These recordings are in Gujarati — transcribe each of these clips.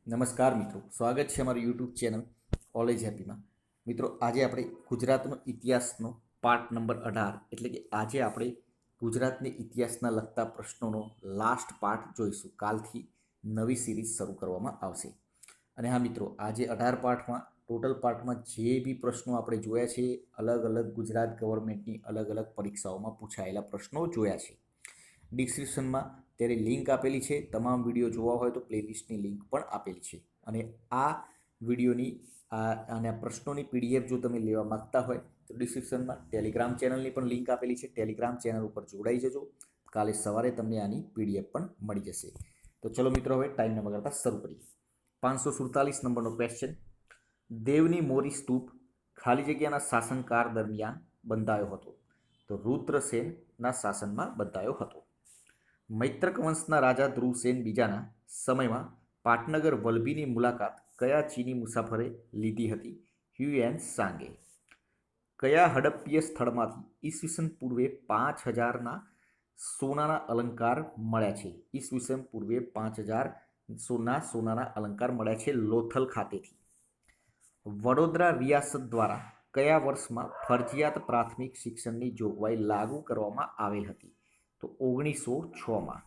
નમસ્કાર મિત્રો, સ્વાગત છે અમારી યુટ્યુબ ચેનલ ઓલેજ હેપીમાં. મિત્રો, આજે આપણે ગુજરાતનો ઇતિહાસનો પાર્ટ નંબર 18 એટલે કે આજે આપણે ગુજરાતને ઇતિહાસના લગતા પ્રશ્નોનો લાસ્ટ પાર્ટ જોઈશું. કાલથી નવી સિરીઝ શરૂ કરવામાં આવશે. અને હા મિત્રો, આજે 18 પાર્ટમાં ટોટલ પાર્ટમાં જે બી પ્રશ્નો આપણે જોયા છે, અલગ અલગ ગુજરાત ગવર્મેન્ટની અલગ અલગ પરીક્ષાઓમાં પૂછાયેલા પ્રશ્નો જોયા છે. ડિસ્ક્રિપ્શનમાં તેની લિંક આપેલી છે. તમામ વિડીયો જોવા હોય તો પ્લેલિસ્ટની લિંક પણ આપેલી છે. અને આ વિડીયોની અને આ પ્રશ્નોની પીડીએફ જો તમે લેવા માગતા હોય તો ડિસ્ક્રિપ્શનમાં ટેલિગ્રામ ચેનલની પણ લિંક આપેલી છે. ટેલિગ્રામ ચેનલ ઉપર જોડાઈ જજો. કાલે સવારે તમને આની પીડીએફ પણ મળી જશે. તો ચલો મિત્રો, હવે ટાઈમ ન બગાડતા શરૂ કરીએ. 547 નંબરનો ક્વેશ્ચન. દેવની મોરી સ્તૂપ ખાલી જગ્યાના શાસનકાળ દરમિયાન બંધાયો હતો? તો રુદ્રસેનના શાસનમાં બંધાયો હતો. મૈત્રક વંશના રાજા ધ્રુવસેન બીજાના સમયમાં પાટનગર વલભીની મુલાકાત કયા ચીની મુસાફરે લીધી હતી? હ્યુએન સાંગે. કયા હડપ્પીય સ્થળમાંથી ઈસવીસન પૂર્વે 5000ના સોનાના અલંકાર મળ્યા છે? ઈસવીસન પૂર્વે 5000 સોનાના અલંકાર મળ્યા છે લોથલ ખાતેથી. વડોદરા રિયાસત દ્વારા કયા વર્ષમાં ફરજિયાત પ્રાથમિક શિક્ષણની જોગવાઈ લાગુ કરવામાં આવેલ હતી? તો 1906માં.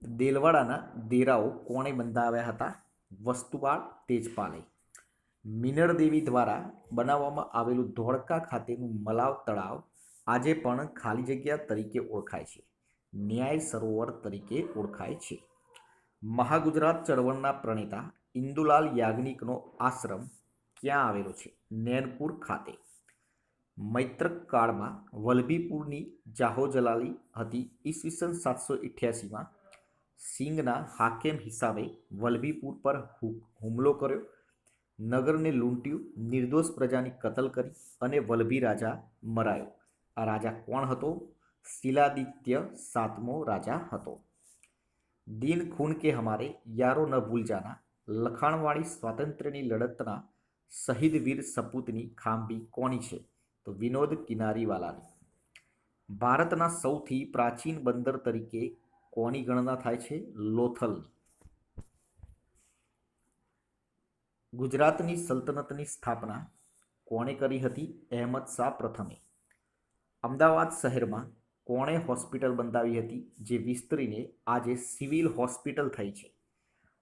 દેલવાડાના દેરાઓ કોણે બંધાવ્યા હતા? વસ્તુવાળ તેજપાલે. મિનળદેવી દ્વારા બનાવવામાં આવેલું ધોળકા ખાતેનું મલાવ તળાવ આજે પણ ખાલી જગ્યા તરીકે ઓળખાય છે. ન્યાય સરોવર તરીકે ઓળખાય છે. મહાગુજરાત ચળવળના પ્રણેતા ઇન્દુલાલ યાજ્ઞિકનો આશ્રમ ક્યાં આવેલો છે? નૈનપુર ખાતે. મૈત્રક કાળમાં વલભીપુરની જાહોજલાલી હતી. ઈસવીસન 788માં સિંઘના હાકેમ હિસાબે વલભીપુર પર હુમલો કર્યો, નગરને લૂંટ્યું, નિર્દોષ પ્રજાની કતલ કરી અને વલભી રાજા મરાયો. આ રાજા કોણ હતો? શિલાદિત્ય 7મો રાજા હતો. દિન ખૂન કે હમારે યારો ન ભૂલ જાના લખાણવાળી સ્વાતંત્ર્યની લડતના શહીદ વીર સપૂતની ખાંભી કોની છે? તો વિનોદ કિનારીવાલાની. ભારતના સૌથી પ્રાચીન બંદર તરીકે કોની ગણના થાય છે? લોથલની. ગુજરાતની સલ્તનતની સ્થાપના કોણે કરી હતી? અહેમદ શાહ પ્રથમે. અમદાવાદ શહેરમાં કોણે હોસ્પિટલ બંધાવી હતી જે વિસ્તરીને આજે સિવિલ હોસ્પિટલ થઈ છે?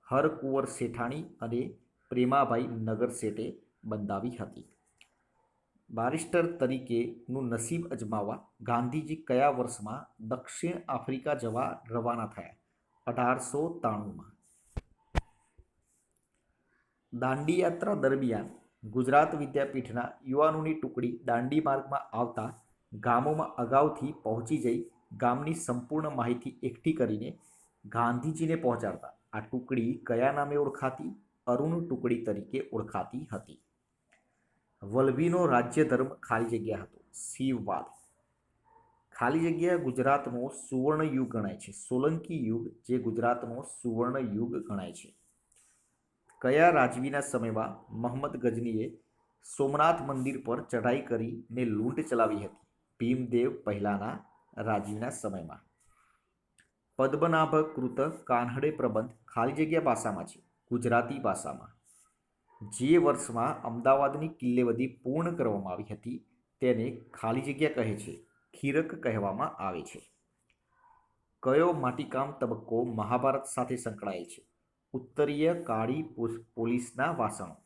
હરકુંવર શેઠાણી અને પ્રેમાભાઈ નગર શેઠે બંધાવી હતી. બારિસ્ટર તરીકેનું નસીબ અજમાવવા ગાંધીજી કયા વર્ષમાં દક્ષિણ આફ્રિકા જવા રવાના થયા? 1893માં. દાંડી યાત્રા દરમિયાન ગુજરાત વિદ્યાપીઠના યુવાનોની ટુકડી દાંડી માર્ગમાં આવતા ગામોમાં અગાઉથી પહોંચી જઈ ગામની સંપૂર્ણ માહિતી એકઠી કરીને ગાંધીજીને પહોંચાડતા આ ટુકડી કયા નામે ઓળખાતી? અરુણ ટુકડી તરીકે ઓળખાતી હતી. વલભીનો રાજ્ય ધર્મ ખાલી જગ્યા હતો? શિવવાદ. ખાલી જગ્યા ગુજરાતનો સુવર્ણ યુગ ગણાય છે. સોલંકી યુગ જે ગુજરાતનો સુવર્ણ યુગ ગણાય છે. કયા રાજવીના સમયમાં મોહમ્મદ ગઝનીએ સોમનાથ મંદિર પર ચઢાઈ કરીને લૂંટ ચલાવી હતી? ભીમદેવ પહેલાના રાજવીના સમયમાં. પદ્મનાભ કૃત કાન્હડે પ્રબંધ ખાલી જગ્યા ભાષામાં છે? ગુજરાતી ભાષામાં. જે વર્ષમાં અમદાવાદની કિલ્લેબંધી પૂર્ણ કરવામાં આવી હતી તેને ખાલી જગ્યા કહે છે? ખીરક કહેવામાં આવે છે. કયો માટીકામ તબક્કો મહાભારત સાથે સંકળાયેલ છે? ઉત્તરીય કાળી પોલીસના વાસણો.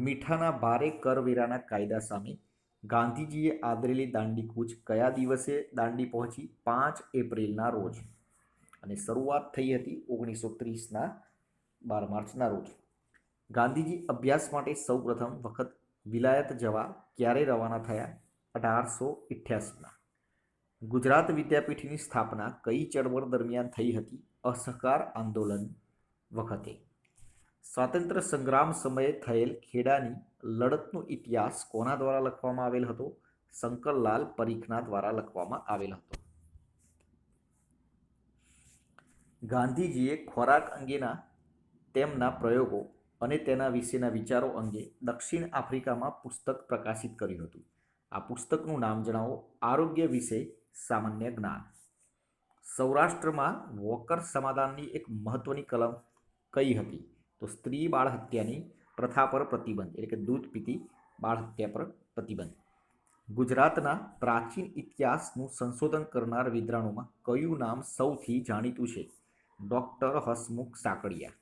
મીઠાના ભારે કરવેરાના કાયદા સામે ગાંધીજીએ આદરેલી દાંડી કૂચ કયા દિવસે દાંડી પહોંચી? 5 એપ્રિલના રોજ. અને શરૂઆત થઈ હતી 1930ના 12 માર્ચના રોજ. ગાંધીજી અભ્યાસ માટે સૌપ્રથમ વખત વિલાયત જવા ક્યારે રવાના થયા? 1888માં. ગુજરાત વિદ્યાપીઠની સ્થાપના કઈ ચળવળ દરમિયાન થઈ હતી? અસહકાર આંદોલન વખતે. સ્વાતંત્ર્ય સંગ્રામ સમયે થયેલ ખેડાની લડતનો ઇતિહાસ કોના દ્વારા લખવામાં આવેલ હતો? શંકરલાલ પરીખના દ્વારા લખવામાં આવેલ હતો. ગાંધીજીએ ખોરાક અંગેના તેમના પ્રયોગો અને તેના વિશેના વિચારો અંગે દક્ષિણ આફ્રિકામાં પુસ્તક પ્રકાશિત કર્યું હતું. આ પુસ્તકનું નામ જણાવો. આરોગ્ય વિશે સામાન્ય જ્ઞાન. સૌરાષ્ટ્રમાં વોકર સમાધાનની એક મહત્વની કલમ કઈ હતી? તો સ્ત્રી બાળ હત્યાની પ્રથા પર પ્રતિબંધ, એટલે કે દૂધ પીતી બાળ હત્યા પર પ્રતિબંધ. ગુજરાતના પ્રાચીન ઇતિહાસનું સંશોધન કરનાર વિદ્વાનોમાં કયું નામ સૌથી જાણીતું છે? ડૉક્ટર હસમુખ સાકળિયા.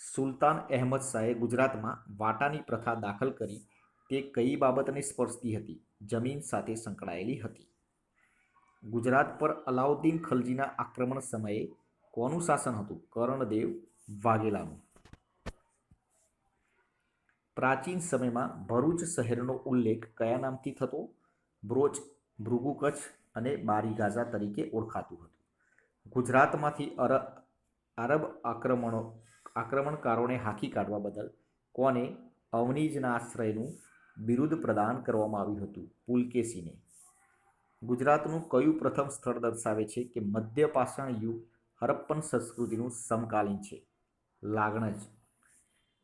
સુલતાન અહેમદ શાહે ગુજરાતમાં વાટાની પ્રથા દાખલ કરી તે કઈ બાબતને સ્પર્શતી હતી? જમીન સાથે સંકળાયેલી હતી. ગુજરાત પર અલાઉદ્દીન ખલજીના આક્રમણ સમયે કોનું શાસન હતું? કર્ણદેવ વાઘેલાનું. પ્રાચીન સમયમાં ભરૂચ શહેરનો ઉલ્લેખ કયા નામથી થતો? બ્રોચ, ભૃગુ કચ્છ અને બારી ગાઝા તરીકે ઓળખાતું હતું. ગુજરાતમાંથી આરબ આક્રમણકારોને હાંકી કાઢવા બદલ કોને અવનીજના આશ્રયનું બિરુદ પ્રદાન કરવામાં આવ્યું હતું? પુલકેશીને. ગુજરાતનું કયું પ્રથમ સ્થળ દર્શાવે છે કે મધ્ય પાષાણ યુગ હરપ્પન સંસ્કૃતિનું સમકાલીન છે? લાગણજ.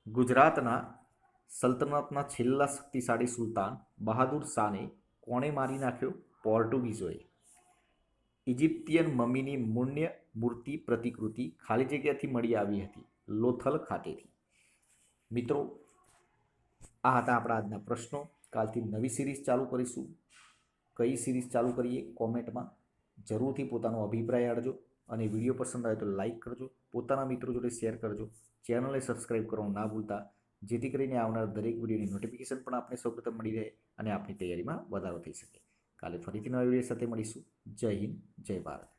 ગુજરાતના સલ્તનતના છેલ્લા શક્તિશાળી સુલતાન બહાદુર શાહને કોણે મારી નાખ્યો? પોર્ટુગીઝોએ. ઇજિપ્તિયન મમીની મૂર્તિ પ્રતિકૃતિ ખાલી જગ્યાથી મળી આવી હતી? લોથલ ખાતેથી. મિત્રો, આ હતા આપણા આજના પ્રશ્નો. કાલથી નવી સિરીઝ ચાલુ કરીશું. કઈ સિરીઝ ચાલુ કરીએ કોમેન્ટમાં જરૂરથી પોતાનો અભિપ્રાય આપજો અને વિડીયો પસંદ આવે તો લાઈક કરજો, પોતાના મિત્રો જોડે શેર કરજો, ચેનલને સબસ્ક્રાઈબ કરવાનું ના ભૂલતા, જેથી કરીને આવનાર દરેક વિડીયોની નોટિફિકેશન પણ આપને સૌપ્રથમ મળી રહે અને આપની તૈયારીમાં વધારો થઈ શકે. કાલે ફરીથી નવા વિડીયો સાથે મળીશું. જય હિન્દ, જય ભારત.